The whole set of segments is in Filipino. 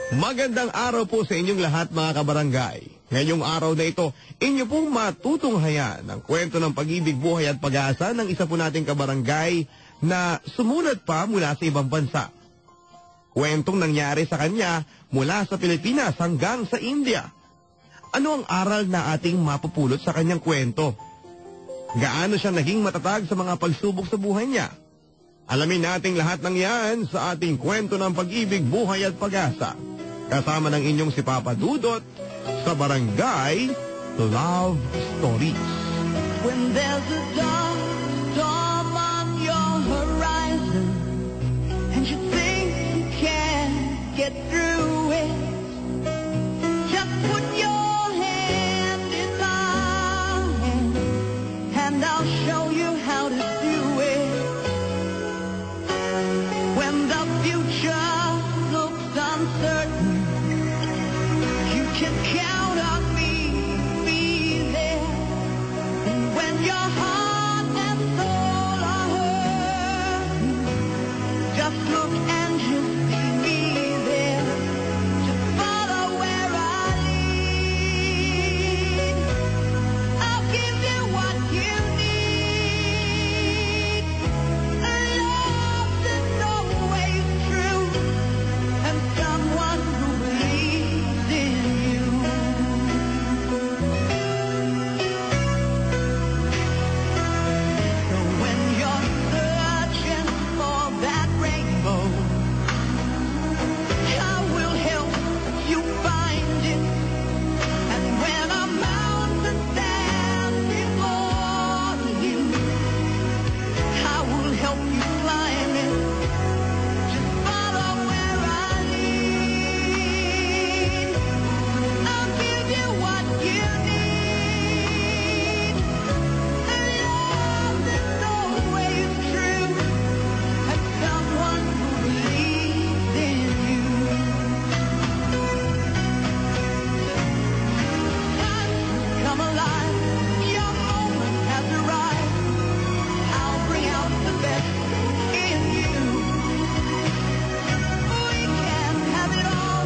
Magandang araw po sa inyong lahat mga kabarangay. Ngayong araw na ito, inyo pong matutunghayan ang kwento ng pag-ibig, buhay at pag-asa ng isa po nating kabarangay na sumulat pa mula sa ibang bansa. Kwentong nangyari sa kanya mula sa Pilipinas hanggang sa India. Ano ang aral na ating mapupulot sa kanyang kwento? Gaano siya naging matatag sa mga pagsubok sa buhay niya? Alamin nating lahat ng yan sa ating kwento ng pag-ibig, buhay at pag-asa. Kasama ng inyong si Papa Dudot sa Barangay Love Stories. When there's a dark storm on your horizon and you think you can't get through it, just put your hand in mine and I'll show you how to do it. When the future looks uncertain, you can count on me, be there. And when your heart and soul are hurting, just look and you'll see me there. Just follow where I lead. I'll give you what you need. A love that's always true, and someone who believes in you. So when you're searching for that rainbow, I will help you find it. And when a mountain stands before you, I will help you climb it. Just follow where I lead. I'll give you what you need. A love that's always true, and someone who believes in you. Time to come alive. Your moment has arrived. I'll bring out the best in you. We can have it all.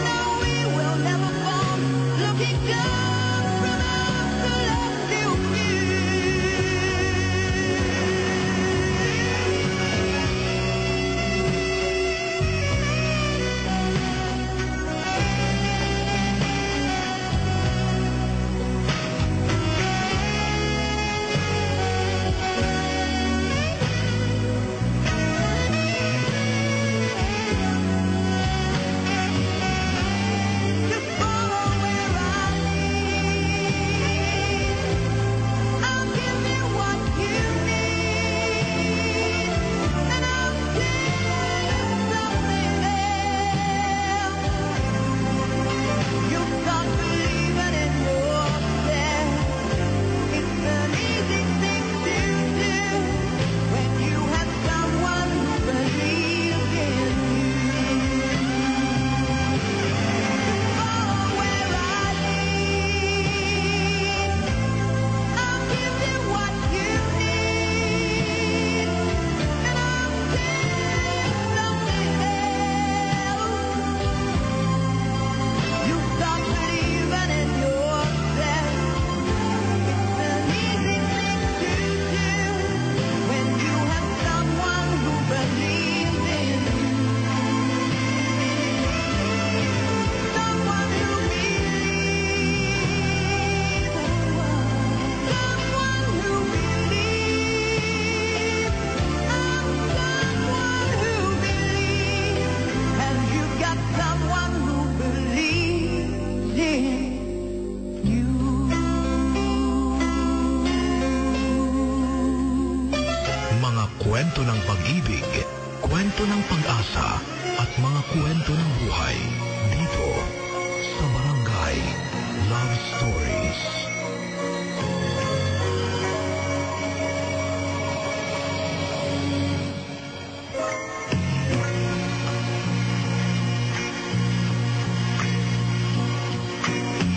No, we will never fall. Looking down from up to love to you. Just follow where I lead. I'll give you what you need, and I'll give you something else. You start believing in yourself. It's an easy thing to do when you have someone who believes in you. Follow where I lead. I'll give you what you need, and I'll give you something else. You start believing in yourself. It's an easy thing to do when you have someone who believes in you. Someone who believes. Someone who believes. I'm someone who believes. And you've got someone who believes in you. Mga kwento ng pag-ibig, kwento ng pag-asa, at mga kwento ng buhay dito sa Barangay Love Stories.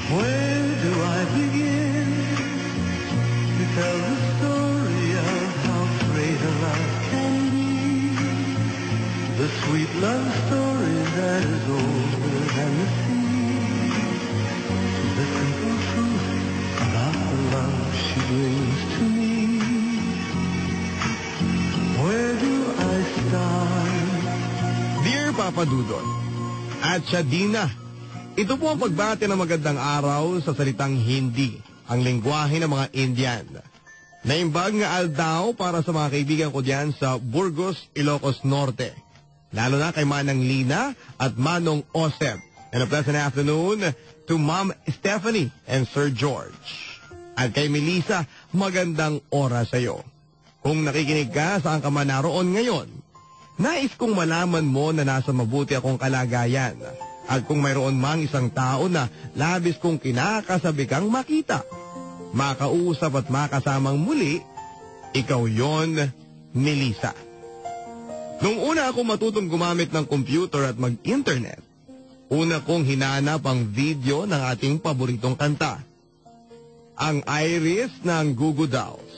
Where do I begin to tell the story of how great a love can be? The sweet love story that is older Madudon. At siya Dina. Ito po ang pagbati ng magandang araw sa salitang Hindi, ang lengguwahe ng mga Indian. Naimbag nga aldaw para sa mga kaibigan ko diyan sa Burgos, Ilocos Norte. Lalo na kay Manang Lina at Manong Osep. And a pleasant afternoon to Ma'am Stephanie and Sir George. At kay Melissa, magandang oras sa iyo. Kung nakikinig ka saan ka man naroon ngayon, nais kong malaman mo na nasa mabuti akong kalagayan. At kung mayroon mang isang tao na labis kong kinakasabi kang makita, makausap at makasamang muli, ikaw yon, Melissa. Nung una ako matutong gumamit ng computer at mag-internet, una kong hinanap ang video ng ating paboritong kanta, ang Iris ng Goo Goo Dolls.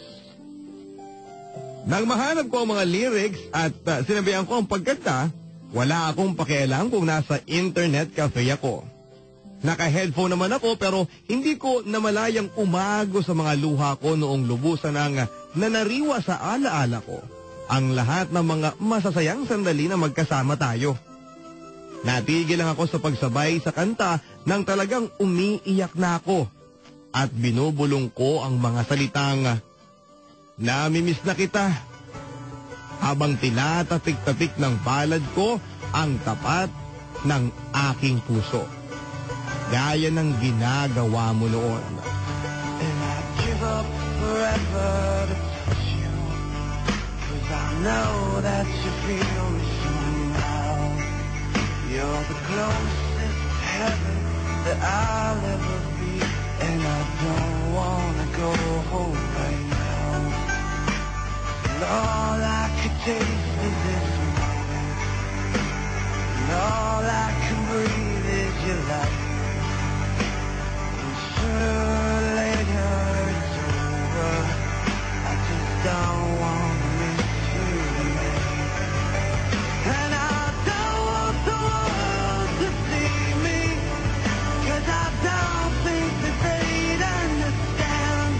Nang mahanap ko ang mga lyrics at sinabihan ko ang pagkanta, wala akong pakialam kung nasa internet cafe ako. Naka-headphone naman ako pero hindi ko namalayang umago sa mga luha ko noong lubusan ng nanariwa sa alaala ko ang lahat ng mga masasayang sandali na magkasama tayo. Natigil lang ako sa pagsabay sa kanta nang talagang umiiyak na ako at binubulong ko ang mga salitang namimiss na kita, habang tinatapik-tapik ng palad ko ang tapat ng aking puso. Gaya ng ginagawa mo noon. And I'd give up forever to touch you, 'cause I know that you feel me somehow. You're the closest to heaven that I'll ever be, and I don't wanna go home right now. And all I could taste is this moment, and all I can breathe is your light. And sooner or later it's over, I just don't want to miss you tonight. And I don't want the world to see me, 'cause I don't think that they'd understand.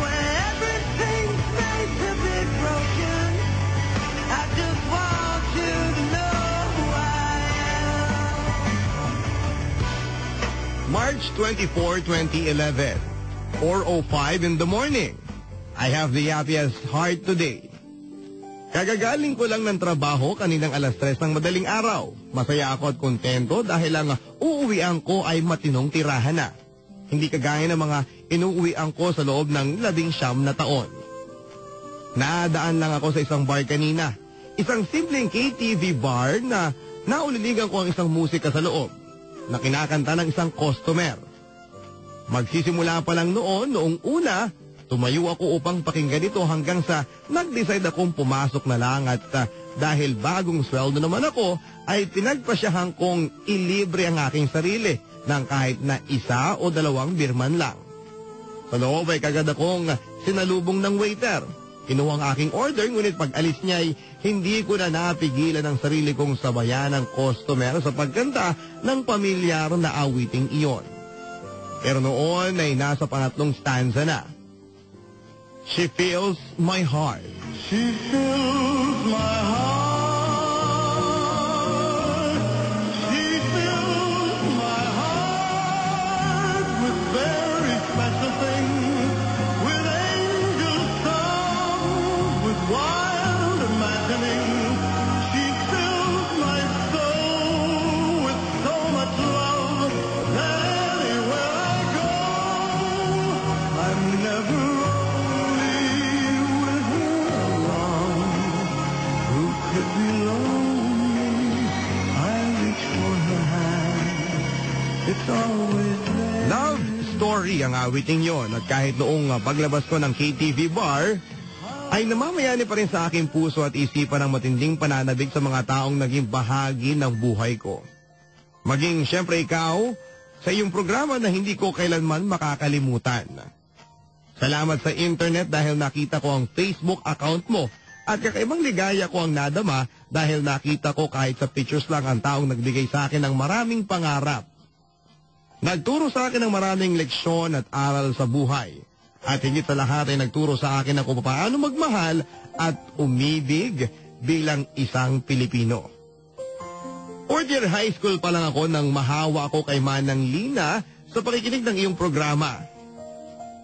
When everything's made to be broken, I just want you to know who I am. March 24, 2011, 4:05 in the morning. I have the happiest heart today. Kagagaling ko lang ng trabaho kaninang alas 3 ng madaling araw. Masaya ako at kontento dahil ang uuwian ko ay matinong tirahan na. Hindi kagaya ng mga inuuwian ko sa loob ng 19 na taon. Nadaan lang ako sa isang bar kanina. Isang simpleng KTV bar na nauliligan ko ang isang musika sa loob na kinakanta ng isang customer. Magsisimula pa lang noong una, tumayo ako upang pakinggan ito hanggang sa nag-decide akong pumasok na lang at dahil bagong sweldo naman ako, ay pinagpasyahan kong ilibre ang aking sarili ng kahit na 1 o 2 birman lang. Sa loob ay kagad akong sinalubong ng waiter. Kinuha ang aking order, ngunit pag alis niya ay hindi ko na napigilan ang sarili kong sabayan ng customer sa pagkanta ng pamilyar na awiting iyon. Pero noon ay nasa pangatlong stanza na. She fills my heart. She fills my heart. She fills my heart with very special things, with angel songs, with wild imagining. She fills my soul with so much love that anywhere I go, I'm never Love Story ang awiting yon at kahit noong paglabas ko ng KTV bar, ay namamayani pa rin sa aking puso at isipan ng matinding pananabik sa mga taong naging bahagi ng buhay ko. Maging siyempre ikaw sa iyong programa na hindi ko kailanman makakalimutan. Salamat sa internet dahil nakita ko ang Facebook account mo at kakaibang ligaya ko ang nadama dahil nakita ko kahit sa pictures lang ang taong nagbigay sa akin ng maraming pangarap. Nagturo sa akin ng maraming leksyon at aral sa buhay. At higit sa lahat ay nagturo sa akin kung paano magmahal at umibig bilang isang Pilipino. Fourth year high school pa lang ako nang mahawa ako kay Manang Lina sa pakikinig ng iyong programa.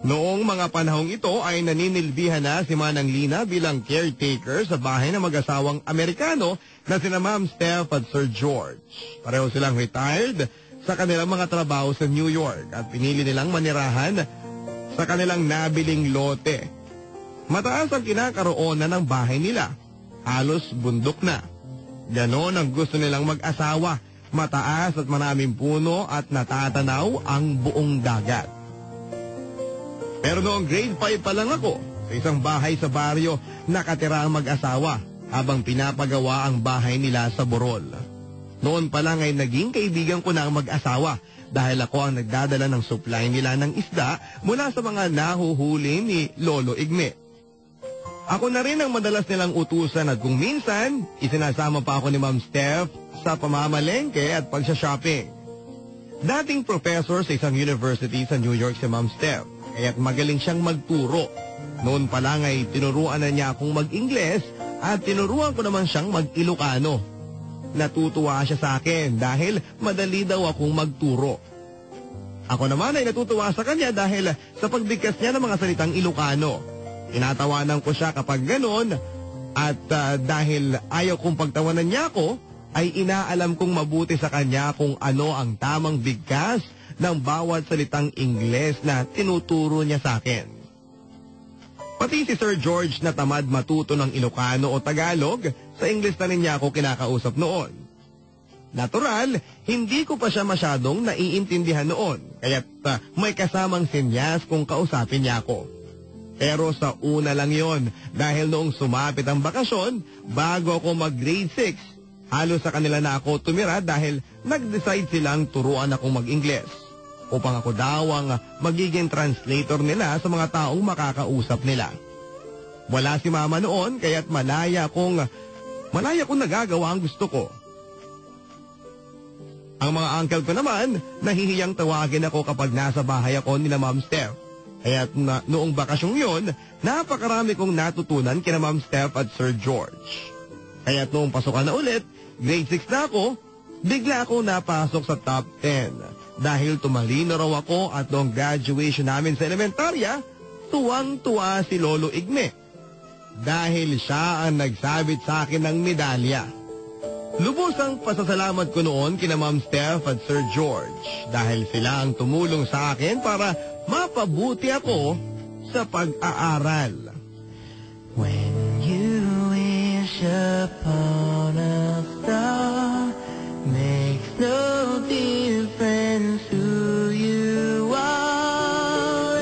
Noong mga panahong ito ay naninilbihan na si Manang Lina bilang caretaker sa bahay ng mag-asawang Amerikano na sina Ma'am Steph at Sir George. Pareho silang retired sa kanilang mga trabaho sa New York at pinili nilang manirahan sa kanilang nabiling lote. Mataas ang kinakaroon ng bahay nila. Halos bundok na. Ganon ang gusto nilang mag-asawa. Mataas at maraming puno at natatanaw ang buong dagat. Pero noong grade 5 pa lang ako, sa isang bahay sa baryo, nakatira ang mag-asawa habang pinapagawa ang bahay nila sa Borol. Noon pa lang ay naging kaibigan ko na ang mag-asawa dahil ako ang nagdadala ng supply nila ng isda mula sa mga nahuhuli ni Lolo Igme. Ako na rin ang madalas nilang utusan at kung minsan, isinasama pa ako ni Ma'am Steph sa pamamalengke at pagsha-shopping. Dating professor sa isang university sa New York si Ma'am Steph, kaya't magaling siyang magturo. Noon pa lang ay tinuruan na niya akong mag-Ingles at tinuruan ko naman siyang mag-Ilocano. Natutuwa siya sa akin dahil madali daw akong magturo. Ako naman ay natutuwa sa kanya dahil sa pagbigkas niya ng mga salitang Ilocano. Tinatawanan ko siya kapag ganon at dahil ayaw kong pagtawanan niya ako, ay inaalam kong mabuti sa kanya kung ano ang tamang bigkas ng bawat salitang Ingles na tinuturo niya sa akin. Pati si Sir George na tamad matuto ng Ilocano o Tagalog, sa Ingles na rin niya ako kinakausap noon. Natural, hindi ko pa siya masyadong naiintindihan noon, kaya't may kasamang sinyas kung kausapin niya ako. Pero sa una lang yon, dahil noong sumapit ang bakasyon, bago ako mag-grade 6, halos sa kanila na ako tumira dahil nag-decide silang turuan akong mag-Ingles. Upang ako daw ang magiging translator nila sa mga taong makakausap nila. Wala si Mama noon, kaya't malaya kong nagagawa ang gusto ko. Ang mga uncle ko naman, nahihiyang tawagin ako kapag nasa bahay ako nila Ma'am Steph. Kaya't noong bakasyong yon, napakarami kong natutunan kina Ma'am Steph at Sir George. Kaya't noong pasukan na ulit, grade 6 na ako, bigla ako napasok sa top 10. Dahil tumalino raw ako at noong graduation namin sa elementarya, tuwang-tuwa si Lolo Igme. Dahil siya ang nagsabit sa akin ng medalya. Lubos ang pasasalamat ko noon kina Ma'am Steph at Sir George dahil sila ang tumulong sa akin para mapabuti ako sa pag-aaral. When you wish upon a star, makes no difference who you are.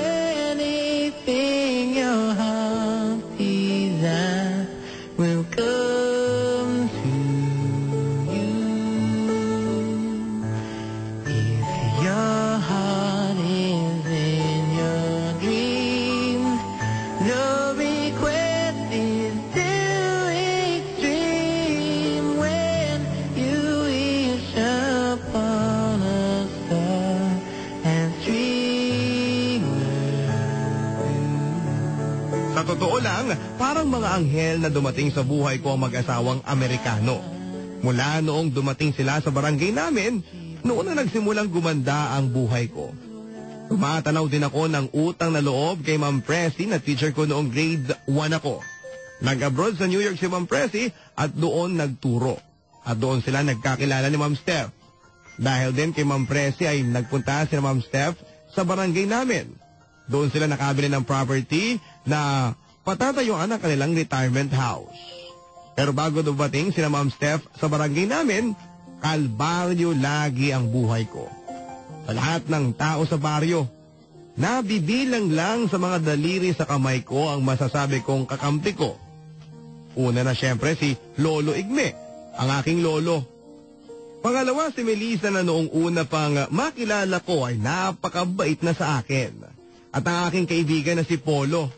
Anything your heart desires will come to you. If your heart is in your dreams, no request is too extreme. When you wish upon a star and dreamers. Sa totoo lang, parang mga anghel na dumating sa buhay ko ang mag-asawang Amerikano. Mula noong dumating sila sa barangay namin, noon na nagsimulang gumanda ang buhay ko. Tumatanaw din ako ng utang na loob kay Ma'am Presi na teacher ko noong grade 1 ako. Nag-abroad sa New York si Ma'am Presi at doon nagturo. At doon sila nagkakilala ni Ma'am Steph. Dahil din kay Ma'am Presi ay nagpunta si Ma'am Steph sa barangay namin. Doon sila nakabili ng property na patatayuan ang kanilang retirement house. Pero bago dumating si Ma'am Steph sa barangay namin, kalbaryo lagi ang buhay ko. Sa lahat ng tao sa baryo, nabibilang lang sa mga daliri sa kamay ko ang masasabi kong kakampi ko. Una na siyempre si Lolo Igme, ang aking lolo. Pangalawa si Melissa na noong una pang makilala ko ay napakabait na sa akin. At ang aking kaibigan na si Polo.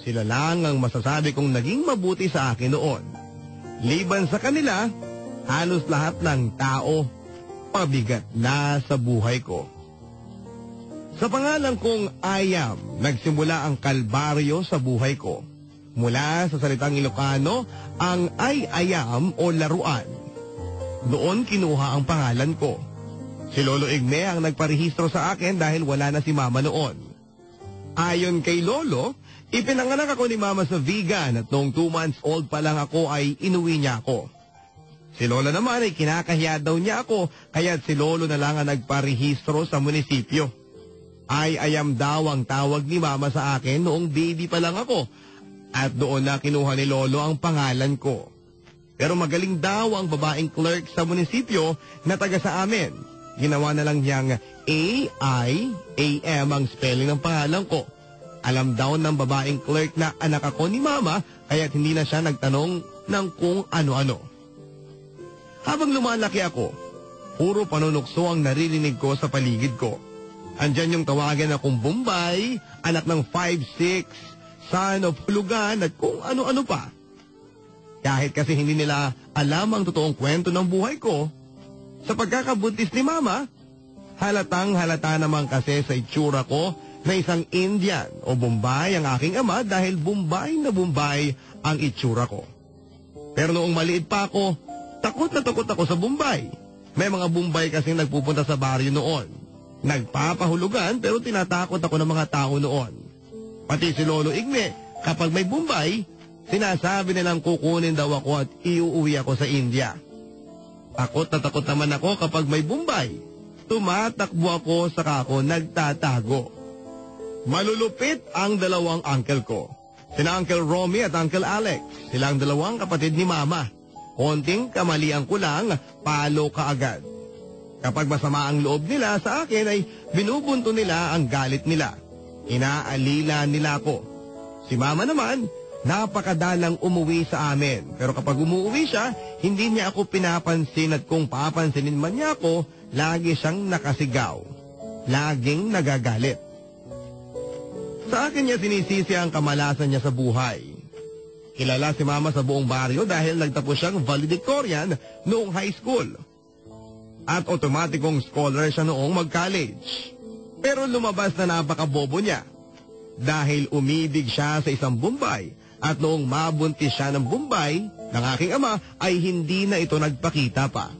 Sila lang ang masasabi kong naging mabuti sa akin noon. Liban sa kanila, halos lahat ng tao pabigat na sa buhay ko. Sa pangalan kong Ayam, nagsimula ang kalbaryo sa buhay ko. Mula sa salitang Ilocano, ang ay-ayam o laruan. Doon kinuha ang pangalan ko. Si Lolo Igme ang nagparehistro sa akin dahil wala na si Mama noon. Ayon kay Lolo, ipinanganak ako ni Mama sa Vigan at noong 2 months old pa lang ako ay inuwi niya ako. Si Lola naman ay kinakahiya daw niya ako kaya si Lolo na lang ang nagparehistro sa munisipyo. Ay ayam daw ang tawag ni Mama sa akin noong baby pa lang ako at doon na kinuha ni Lolo ang pangalan ko. Pero magaling daw ang babaeng clerk sa munisipyo na taga sa amin. Ginawa na lang niyang A-I-A-M ang spelling ng pangalan ko. Alam daw ng babaeng clerk na anak ako ni Mama kaya't hindi na siya nagtanong ng kung ano-ano. Habang lumalaki ako, puro panunukso ang naririnig ko sa paligid ko. Andyan yung tawagan akong Bombay, anak ng 5'6", son of Hulugan at kung ano-ano pa. Kahit kasi hindi nila alam ang totoong kwento ng buhay ko, sa pagkakabuntis ni Mama, halatang halata naman kasi sa itsura ko na isang Indian o Bombay ang aking ama dahil Bombay na Bombay ang itsura ko. Pero noong maliit pa ako, takot na takot ako sa Bombay. May mga Bombay kasing nagpupunta sa baryo noon. Nagpapahulugan pero tinatakot ako ng mga tao noon. Pati si Lolo Igme, kapag may Bombay, sinasabi nilang kukunin daw ako at iuuwi ako sa India. Takot na takot naman ako kapag may Bombay. Tumatakbo ako saka ako nagtatago. Malulupit ang dalawang uncle ko. Sina Uncle Romy at Uncle Alex. Silang dalawang kapatid ni Mama. Konting kamalian ko lang, palo kaagad. Kapag masama ang loob nila sa akin ay binubunto nila ang galit nila. Inaalila nila ako. Si Mama naman, napakadalang umuwi sa amin. Pero kapag umuwi siya, hindi niya ako pinapansin at kung papansinin man niya ako, lagi siyang nakasigaw. Laging nagagalit. Sa akin niya sinisisi ang kamalasan niya sa buhay. Kilala si Mama sa buong baryo dahil nagtapos siyang valedictorian noong high school. At otomatikong scholar siya noong mag-college. Pero lumabas na napakabobo niya. Dahil umibig siya sa isang Bombay at noong mabuntis siya ng Bombay ng aking ama ay hindi na ito nagpakita pa.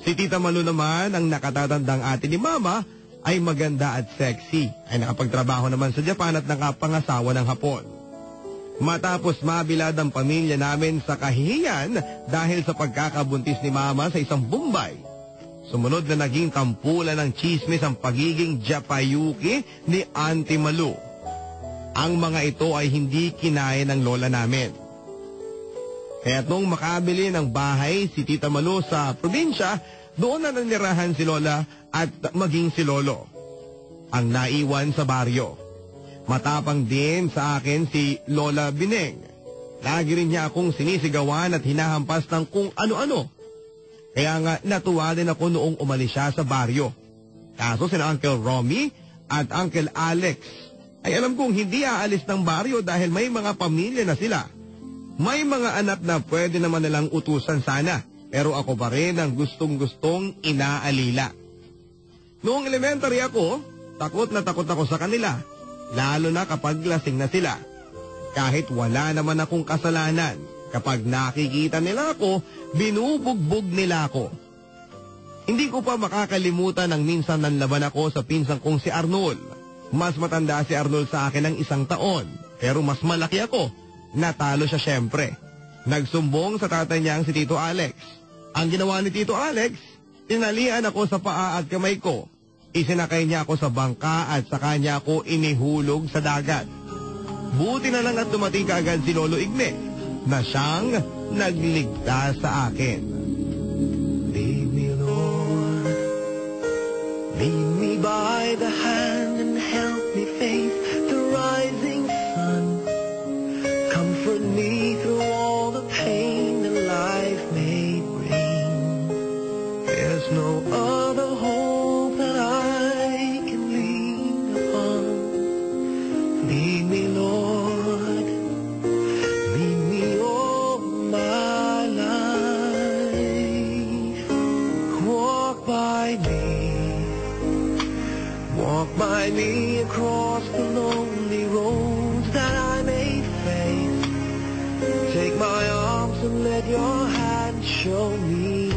Si Tita Malu naman ang nakatatandang ate ni Mama ay maganda at sexy. Ay nakapagtrabaho naman sa Japan at nakapangasawa ng Hapon. Matapos mabilad ang pamilya namin sa kahihiyan dahil sa pagkakabuntis ni Mama sa isang Bombay, sumunod na naging tampulan ng chismis ang pagiging Japayuki ni Auntie Malu. Ang mga ito ay hindi kinaya ng lola namin. Kaya nung makabili ng bahay si Tita Malu sa probinsya, doon na nanirahan si Lola at maging si Lolo. Ang naiwan sa baryo. Matapang din sa akin si Lola Bineng. Lagi rin niya akong sinisigawan at hinahampas ng kung ano-ano. Kaya nga natuwa din ako noong umalis siya sa baryo. Kaso sina Uncle Romy at Uncle Alex ay alam kong hindi aalis ng baryo dahil may mga pamilya na sila. May mga anak na pwede naman nilang utusan sana, pero ako pa rin ang gustong-gustong inaalila. Noong elementary ako, takot ako sa kanila, lalo na kapag lasing na sila. Kahit wala naman akong kasalanan, kapag nakikita nila ako, binubugbog nila ako. Hindi ko pa makakalimutan ang minsan nanlaban ako sa pinsan kong si Arnold. Mas matanda si Arnold sa akin ng 1 taon, pero mas malaki ako. Natalo siya syempre. Nagsumbong sa tatay niyang si Tito Alex. Ang ginawa ni Tito Alex, tinalian ako sa paa at kamay ko. Isinakay niya ako sa bangka at saka niya ako inihulog sa dagat. Buti na lang at dumating kaagad si Lolo Igme na siyang nagligtas sa akin. Lead me, Lord. Lead me by the hand and help me face the rising sun. Comfort me through all the pain that life may bring. There's no other hope that I can lean upon. Lead me, Lord. Lead me all my life. Walk by me. Walk by me across the lonely roads that I may face. Take my arms and let your hand show me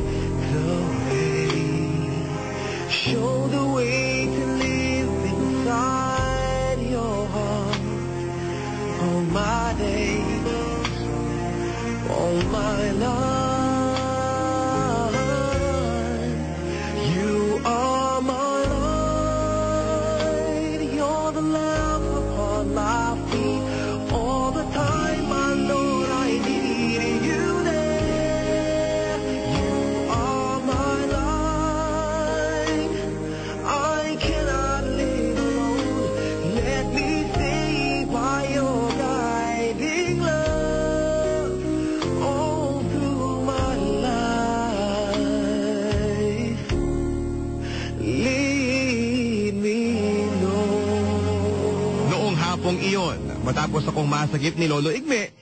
pong iyon, matapos akong masagip ni Lolo Igme,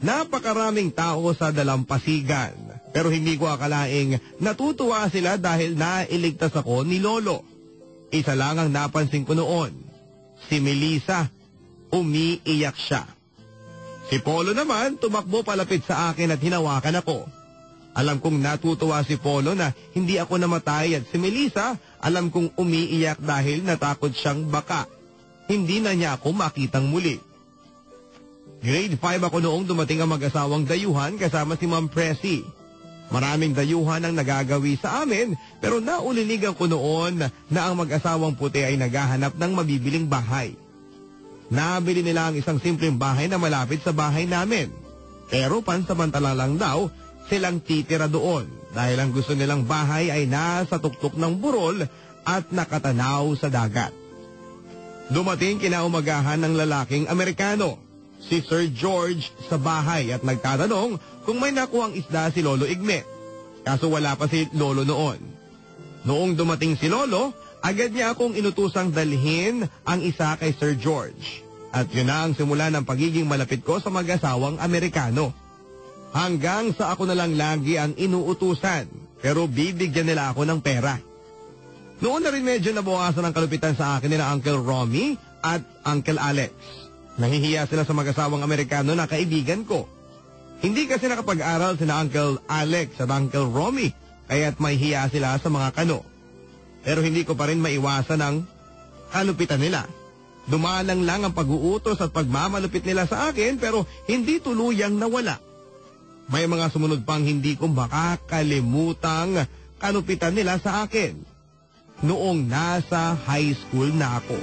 napakaraming tao sa dalampasigan. Pero hindi ko akalaing natutuwa sila dahil nailigtas ako ni Lolo. Isa lang ang napansin ko noon, si Melissa, umiiyak siya. Si Polo naman tumakbo palapit sa akin at hinawakan ako. Alam kong natutuwa si Polo na hindi ako namatay at si Melissa alam kong umiiyak dahil natakot siyang baka hindi na niya ako makitang muli. Grade 5 ako noong dumating ang mag-asawang dayuhan kasama si Ma'am Pressy. Maraming dayuhan ang nagagawi sa amin pero nauliligan ko noon na ang mag-asawang puti ay naghahanap ng mabibiling bahay. Nabili nila ang isang simpleng bahay na malapit sa bahay namin. Pero pansamantala lang daw silang titira doon dahil ang gusto nilang bahay ay nasa tuktok ng burol at nakatanaw sa dagat. Dumating kinaumagahan ng lalaking Amerikano, si Sir George, sa bahay at nagtatanong kung may nakuhang isda si Lolo Igme. Kaso wala pa si Lolo noon. Noong dumating si Lolo, agad niya akong inutusang dalhin ang isa kay Sir George. At yun na ang simula ng pagiging malapit ko sa mag-asawang Amerikano. Hanggang sa ako na lang lagi ang inuutusan, pero bibigyan nila ako ng pera. Noon na rin medyo nabawasan ang kalupitan sa akin nila Uncle Romy at Uncle Alex. Nahihiya sila sa mag-asawang Amerikano na kaibigan ko. Hindi kasi nakapag-aral sina Uncle Alex at Uncle Romy, kaya't may hiya sila sa mga kano. Pero hindi ko pa rin maiwasan ang kalupitan nila. Dumalang lang ang pag-uutos at pagmamalupit nila sa akin pero hindi tuluyang nawala. May mga sumunod pang hindi ko makakalimutang kalupitan nila sa akin noong nasa high school na ako.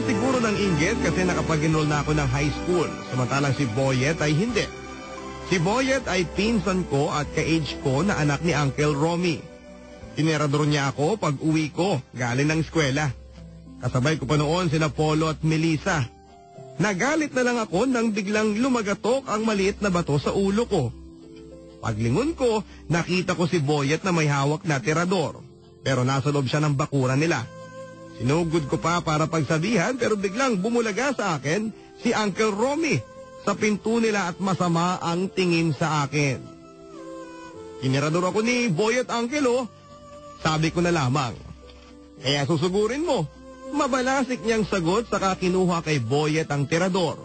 Siguro ng inggit kasi nakapag-enroll na ako ng high school, samantalang si Boyet ay hindi. Si Boyet ay pinsan ko at ka-age ko na anak ni Uncle Romy. Tinerador niya ako pag uwi ko galing ng eskwela. Kasabay ko pa noon sina Polo at Melissa. Nagalit na lang ako nang biglang lumagatok ang maliit na bato sa ulo ko. Paglingon ko, nakita ko si Boyet na may hawak na tirador, pero nasa loob siya ng bakuran nila. Sinugod ko pa para pagsabihan pero biglang bumulaga sa akin si Uncle Romy sa pinto nila at masama ang tingin sa akin. Kinirador ako ni Boyet Uncle sabi ko na lamang. Kaya susugurin mo. Mabalasik niyang sagot saka kinuha kay Boyet ang tirador.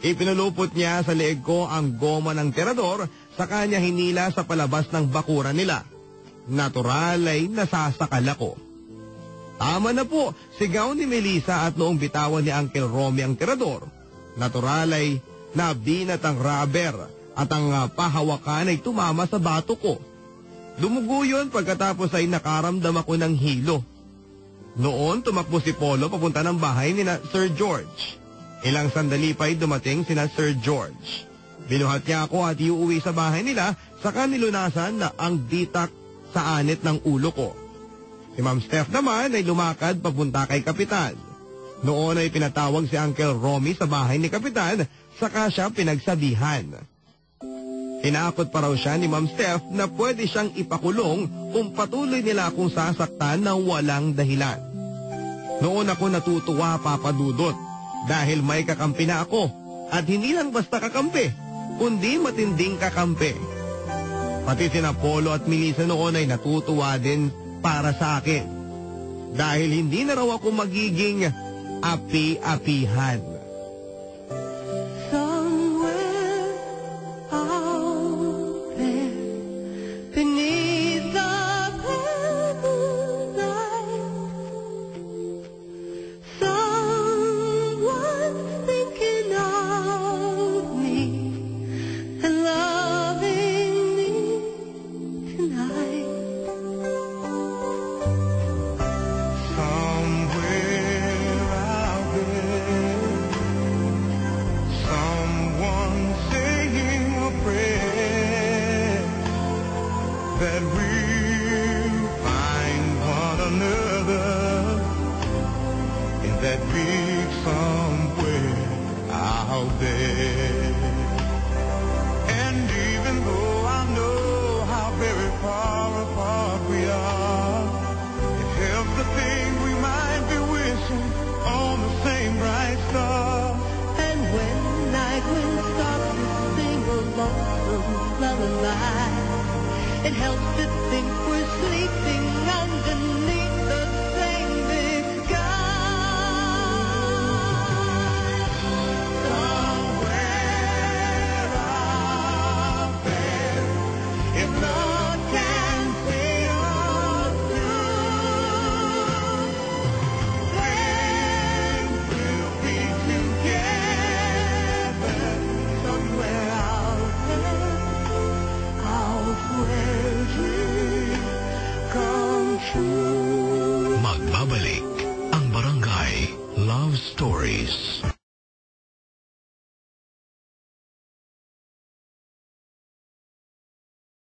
Ipinulupot niya sa leeg ko ang goma ng tirador saka niya hinila sa palabas ng bakuran nila. Natural ay nasasakal ako. Tama na po, sigaw ni Melissa at noong bitawan ni Uncle Romy ang tirador. Natural ay nabinat ang rubber at ang pahawakan ay tumama sa bato ko. Dumugo yun pagkatapos ay nakaramdam ako ng hilo. Noon tumakbo si Polo papunta ng bahay ni Sir George. Ilang sandali pa ay dumating sina Sir George. Binuhat niya ako at iuwi sa bahay nila saka nilunasan na ang bitak sa anit ng ulo ko. Si Ma'am Steph naman ay lumakad papunta kay Kapitan. Noon ay pinatawag si Uncle Romy sa bahay ni Kapitan, saka siya pinagsabihan. Tinakot pa raw siya ni Ma'am Steph na pwede siyang ipakulong kung patuloy nila akong sasaktan ng walang dahilan. Noon ako natutuwa, Papa Dudut, dahil may kakampi na ako. At hindi lang basta kakampi, kundi matinding kakampi. Pati sina Polo at Melissa noon ay natutuwa din para sa akin. Dahil hindi na raw ako magiging api-apihan. Somewhere out there, beneath the pale night, someone's thinking of me and loving me tonight. That we'll find one another in that that peak somewhere out there. And even though I know how very far apart we are, it helps to think we might be wishing on the same bright star. And when night wind starts to sing a lonesome lullaby, it helps to think we're sleeping underneath the same big sky. Somewhere out there, if love can see us through, then we'll be together somewhere out there. Where dreams come true. Magbabalik ang Barangay Love Stories.